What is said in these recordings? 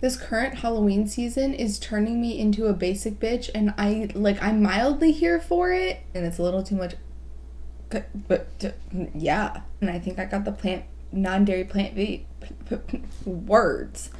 This current Halloween season is turning me into a basic bitch, and I'm mildly here for it, and it's a little too much. But yeah, and I think I got the non-dairy plant vegan words.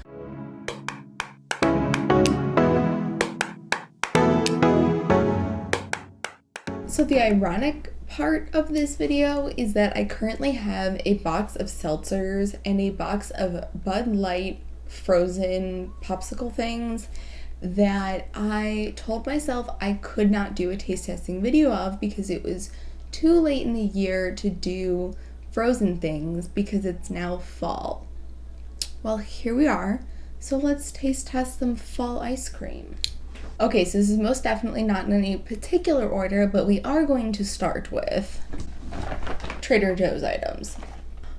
So the ironic part of this video is that I currently have a box of seltzers and a box of Bud Light frozen popsicle things that I told myself I could not do a taste testing video of because it was too late in the year to do frozen things because it's now fall. Well, here we are. So let's taste test some fall ice cream. Okay, so this is most definitely not in any particular order, but we are going to start with Trader Joe's items.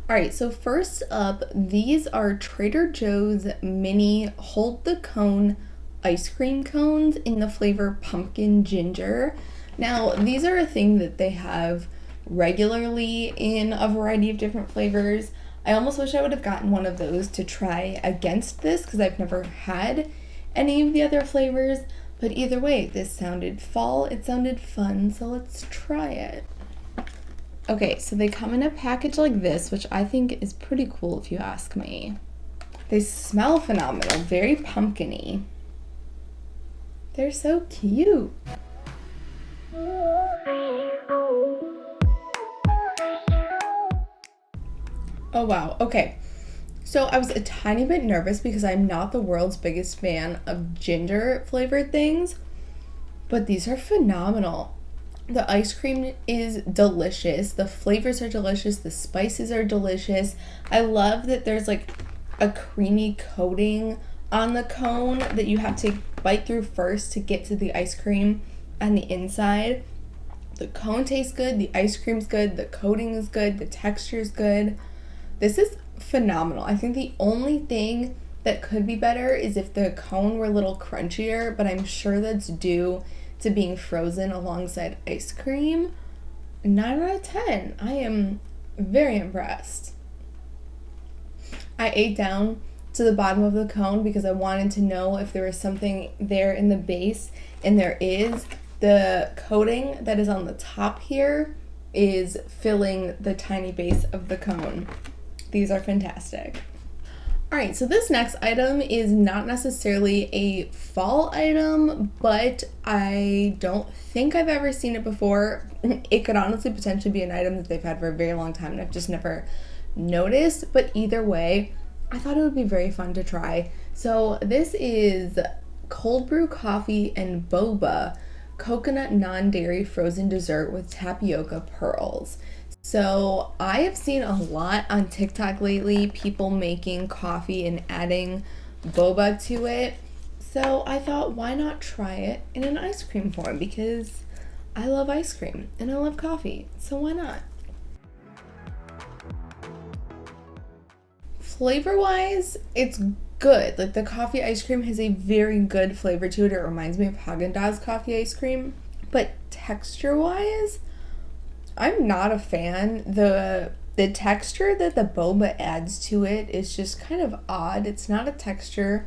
Alright, so first up, these are Trader Joe's mini hold the cone ice cream cones in the flavor pumpkin ginger. Now, these are a thing that they have regularly in a variety of different flavors. I almost wish I would have gotten one of those to try against this because I've never had any of the other flavors. But either way, this sounded fall, it sounded fun, so let's try it. Okay, so they come in a package like this, which I think is pretty cool if you ask me. They smell phenomenal, very pumpkin-y. They're so cute. Oh wow, okay. So I was a tiny bit nervous because I'm not the world's biggest fan of ginger flavored things, but these are phenomenal. The ice cream is delicious. The flavors are delicious. The spices are delicious. I love that there's like a creamy coating on the cone that you have to bite through first to get to the ice cream on the inside. The cone tastes good. The ice cream's good. The coating is good. The texture is good. This is phenomenal. I think the only thing that could be better is if the cone were a little crunchier, but I'm sure that's due to being frozen alongside ice cream. 9 out of 10. I am very impressed. I ate down to the bottom of the cone because I wanted to know if there was something there in the base, and there is. The coating that is on the top here is filling the tiny base of the cone. These are fantastic. Alright, so this next item is not necessarily a fall item, but I don't think I've ever seen it before. It could honestly potentially be an item that they've had for a very long time and I've just never noticed, but either way, I thought it would be very fun to try. So this is cold brew coffee and boba coconut non-dairy frozen dessert with tapioca pearls. So I have seen a lot on TikTok lately, people making coffee and adding boba to it. So I thought, why not try it in an ice cream form? Because I love ice cream and I love coffee, so why not? Flavor-wise, it's good. Like the coffee ice cream has a very good flavor to it. It reminds me of Haagen-Dazs coffee ice cream. But texture-wise, I'm not a fan. The texture that the boba adds to it is just kind of odd. It's not a texture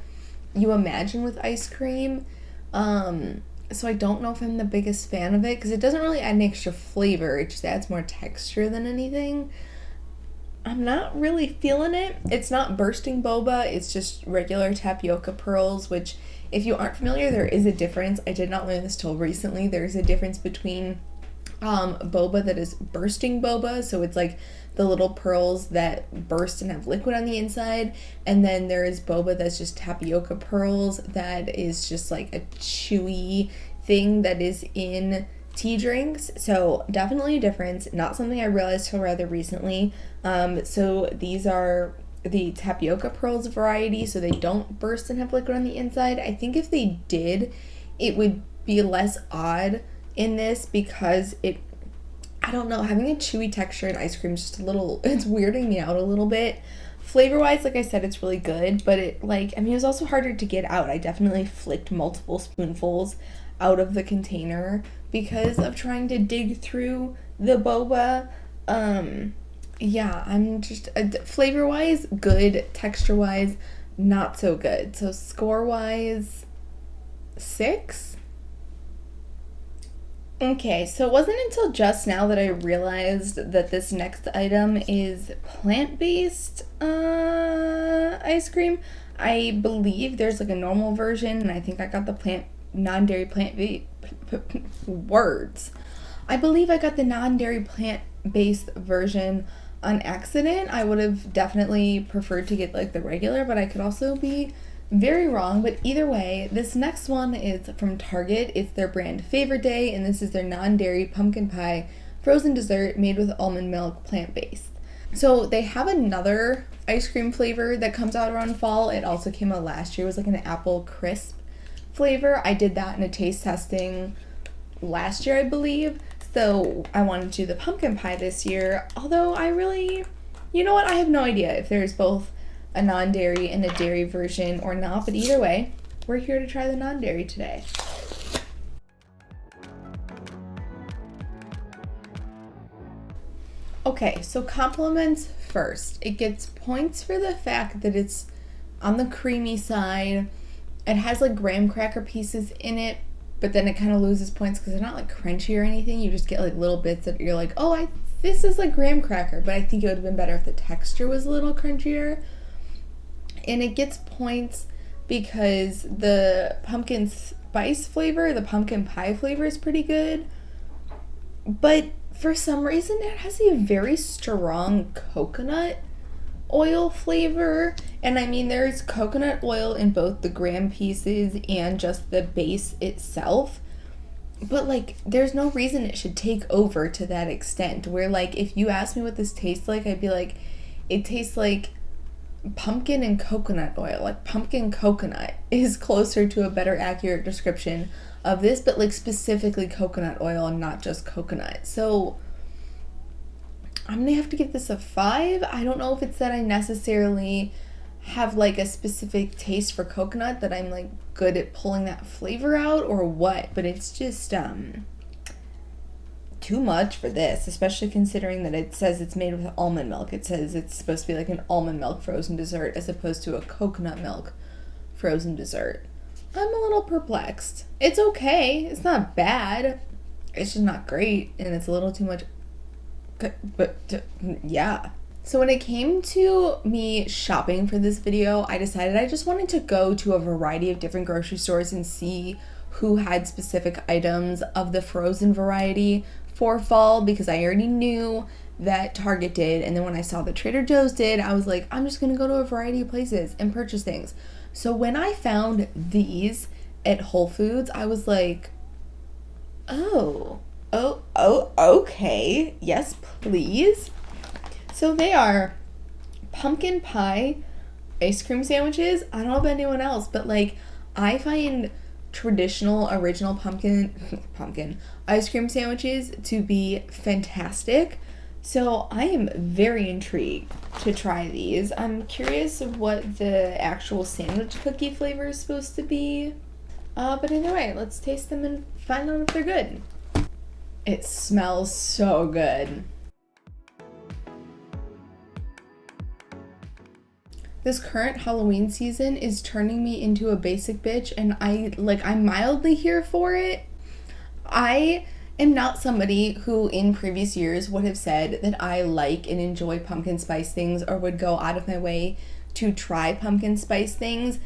you imagine with ice cream. So I don't know if I'm the biggest fan of it because it doesn't really add any extra flavor. It just adds more texture than anything. I'm not really feeling it. It's not bursting boba. It's just regular tapioca pearls, which if you aren't familiar, there is a difference. I did not learn this till recently. There's a difference between boba that is bursting boba, so it's like the little pearls that burst and have liquid on the inside, and then there is boba that's just tapioca pearls that is just like a chewy thing that is in tea drinks. So definitely a difference, not something I realized till rather recently. So these are the tapioca pearls variety, so they don't burst and have liquid on the inside. I think if they did, it would be less odd in this because I don't know, having a chewy texture in ice cream is just a little, it's weirding me out a little bit. Flavor wise, like I said, it's really good, but it was also harder to get out. I definitely flicked multiple spoonfuls out of the container because of trying to dig through the boba. I'm just flavor wise good, texture wise not so good. So score-wise, 6? Okay, so it wasn't until just now that I realized that this next item is plant-based ice cream. I believe there's like a normal version, and I think I got the non-dairy plant-based words. I believe I got the non-dairy plant-based version on accident. I would have definitely preferred to get like the regular, but I could also be very wrong. But either way, this next one is from Target. It's their brand Favorite Day, and this is their non-dairy pumpkin pie frozen dessert made with almond milk, plant-based. So they have another ice cream flavor that comes out around fall. It also came out last year. It was like an apple crisp flavor. I did that in a taste testing last year, I believe. So I wanted to do the pumpkin pie this year, although you know what, I have no idea if there's both a non-dairy and a dairy version or not, but either way, we're here to try the non-dairy today. Okay, so compliments first. It gets points for the fact that it's on the creamy side. It has like graham cracker pieces in it, but then it kind of loses points because they're not like crunchy or anything. You just get like little bits that you're like, oh, this is like graham cracker, but I think it would have been better if the texture was a little crunchier. And it gets points because the pumpkin spice flavor, the pumpkin pie flavor is pretty good, but for some reason it has a very strong coconut oil flavor. And I mean, there's coconut oil in both the graham pieces and just the base itself, but like there's no reason it should take over to that extent where like if you ask me what this tastes like, I'd be like, it tastes like pumpkin and coconut oil. Like pumpkin coconut is closer to a better accurate description of this, but like specifically coconut oil and not just coconut. So I'm gonna have to give this a 5. I don't know if it's that I necessarily have like a specific taste for coconut, that I'm like good at pulling that flavor out or what, but it's just too much for this, especially considering that it says it's made with almond milk. It says it's supposed to be like an almond milk frozen dessert as opposed to a coconut milk frozen dessert. I'm a little perplexed. It's okay. It's not bad. It's just not great, and it's a little too much. But yeah. So when it came to me shopping for this video, I decided I just wanted to go to a variety of different grocery stores and see who had specific items of the frozen variety for fall, because I already knew that Target did, and then when I saw that Trader Joe's did, I was like, I'm just gonna go to a variety of places and purchase things. So when I found these at Whole Foods, I was like, oh, okay, yes, please. So they are pumpkin pie ice cream sandwiches. I don't know about anyone else, but like I find traditional original pumpkin ice cream sandwiches to be fantastic. So I am very intrigued to try these. I'm curious of what the actual sandwich cookie flavor is supposed to be. But either way, let's taste them and find out if they're good. It smells so good. This current Halloween season is turning me into a basic bitch, and I'm mildly here for it. I am not somebody who in previous years would have said that I like and enjoy pumpkin spice things or would go out of my way to try pumpkin spice things,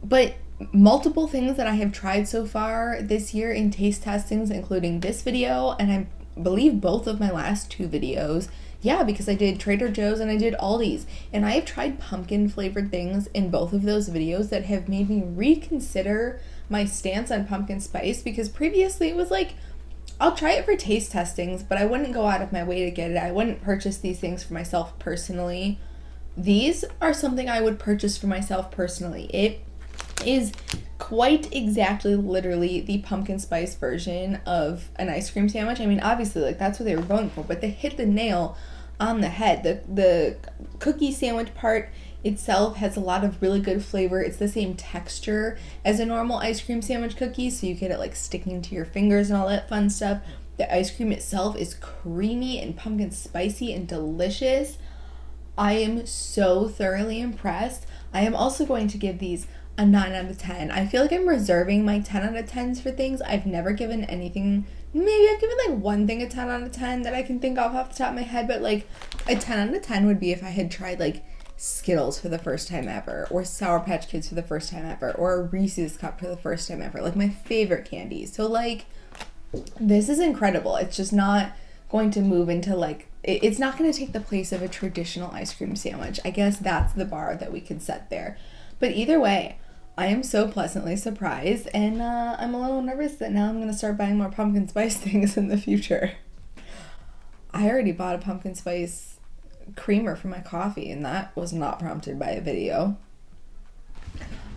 but multiple things that I have tried so far this year in taste testings, including this video, and I believe both of my last 2 videos. Yeah, because I did Trader Joe's and I did Aldi's, and I have tried pumpkin flavored things in both of those videos that have made me reconsider my stance on pumpkin spice, because previously it was like, I'll try it for taste testings, but I wouldn't go out of my way to get it. I wouldn't purchase these things for myself personally. These are something I would purchase for myself personally. It is quite exactly literally the pumpkin spice version of an ice cream sandwich. I mean, obviously, like, that's what they were going for, but they hit the nail on the head. The cookie sandwich part itself has a lot of really good flavor. It's the same texture as a normal ice cream sandwich cookie, so you get it like sticking to your fingers and all that fun stuff. The ice cream itself is creamy and pumpkin spicy and delicious. I am so thoroughly impressed. I am also going to give these a 9 out of 10. I feel like I'm reserving my 10 out of 10s for things. I've never given anything, maybe I've given like one thing a 10 out of 10 that I can think of off the top of my head, but like a 10 out of 10 would be if I had tried like Skittles for the first time ever, or Sour Patch Kids for the first time ever, or a Reese's Cup for the first time ever, like my favorite candies. So like, this is incredible. It's just not going to move into like, it's not going to take the place of a traditional ice cream sandwich. I guess that's the bar that we could set there. But either way, I am so pleasantly surprised, and I'm a little nervous that now I'm going to start buying more pumpkin spice things in the future. I already bought a pumpkin spice creamer for my coffee, and that was not prompted by a video.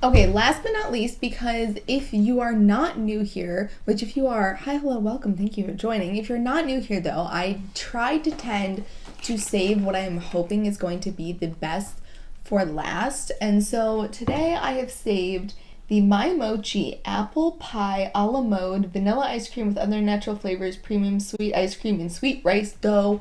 Okay, last but not least, because if you are not new here, which if you are, hi, hello, welcome, thank you for joining. If you're not new here though, I try to tend to save what I am hoping is going to be the best for last. And so today I have saved the My Mochi apple pie a la mode vanilla ice cream with other natural flavors, premium sweet ice cream, and sweet rice dough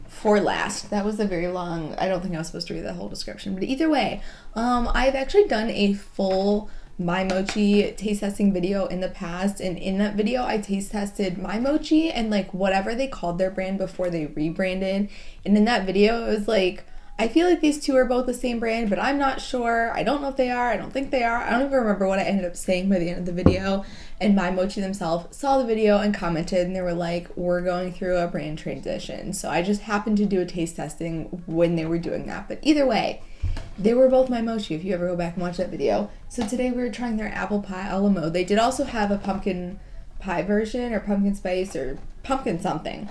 for last. That was a very long, I don't think I was supposed to read that whole description, but either way, I've actually done a full My Mochi taste testing video in the past, and in that video I taste tested My Mochi and like whatever they called their brand before they rebranded. And in that video it was like, I feel like these two are both the same brand, but I'm not sure. I don't know if they are. I don't think they are. I don't even remember what I ended up saying by the end of the video. And My Mochi themselves saw the video and commented, and they were like, we're going through a brand transition. So I just happened to do a taste testing when they were doing that. But either way, they were both My Mochi if you ever go back and watch that video. So today we were trying their apple pie a la mode. They did also have a pumpkin pie version, or pumpkin spice, or pumpkin something.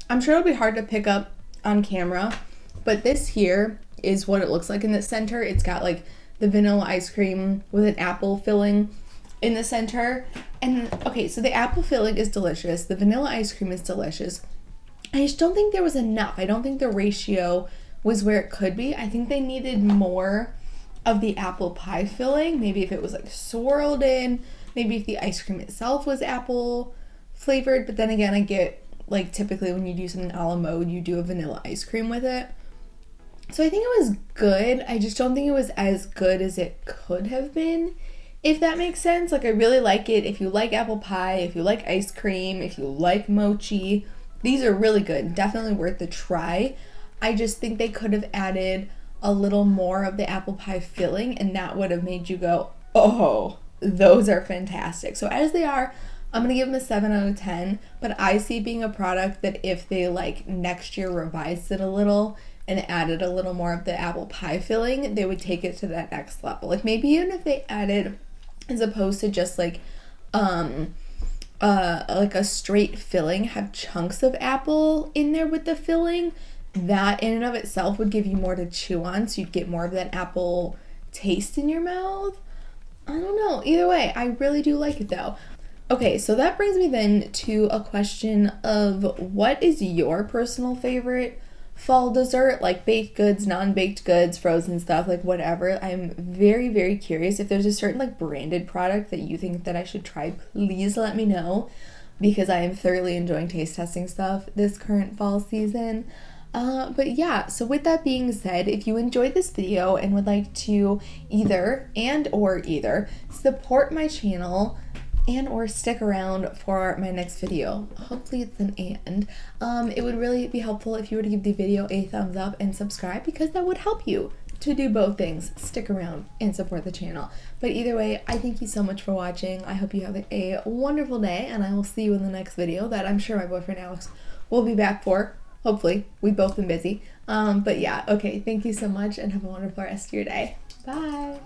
I'm sure it'll be hard to pick up on camera, but this here is what it looks like in the center. It's got like the vanilla ice cream with an apple filling in the center. And okay, so the apple filling is delicious. The vanilla ice cream is delicious. I just don't think there was enough. I don't think the ratio was where it could be. I think they needed more of the apple pie filling. Maybe if it was like swirled in, maybe if the ice cream itself was apple flavored. But then again, I get like typically when you do something a la mode, you do a vanilla ice cream with it. So I think it was good. I just don't think it was as good as it could have been, if that makes sense. Like I really like it. If you like apple pie, if you like ice cream, if you like mochi, these are really good. Definitely worth the try. I just think they could have added a little more of the apple pie filling, and that would have made you go, oh, those are fantastic. So as they are, I'm going to give them a 7 out of 10, but I see being a product that if they like next year revised it a little and added a little more of the apple pie filling, they would take it to that next level. Like maybe even if they added, as opposed to just like a straight filling, have chunks of apple in there with the filling, that in and of itself would give you more to chew on, so you'd get more of that apple taste in your mouth. I don't know. Either way, I really do like it though. Okay, so that brings me then to a question of what is your personal favorite fall dessert, like baked goods, non-baked goods, frozen stuff, like whatever. I'm very, very curious. If there's a certain like branded product that you think that I should try, please let me know, because I am thoroughly enjoying taste testing stuff this current fall season. But yeah, so with that being said, if you enjoyed this video and would like to either support my channel and or stick around for my next video, hopefully it's an and, it would really be helpful if you were to give the video a thumbs up and subscribe, because that would help you to do both things, stick around and support the channel. But either way, I thank you so much for watching. I hope you have a wonderful day, and I will see you in the next video that I'm sure my boyfriend Alex will be back for. Hopefully, we've both been busy. But yeah, okay, thank you so much and have a wonderful rest of your day. Bye.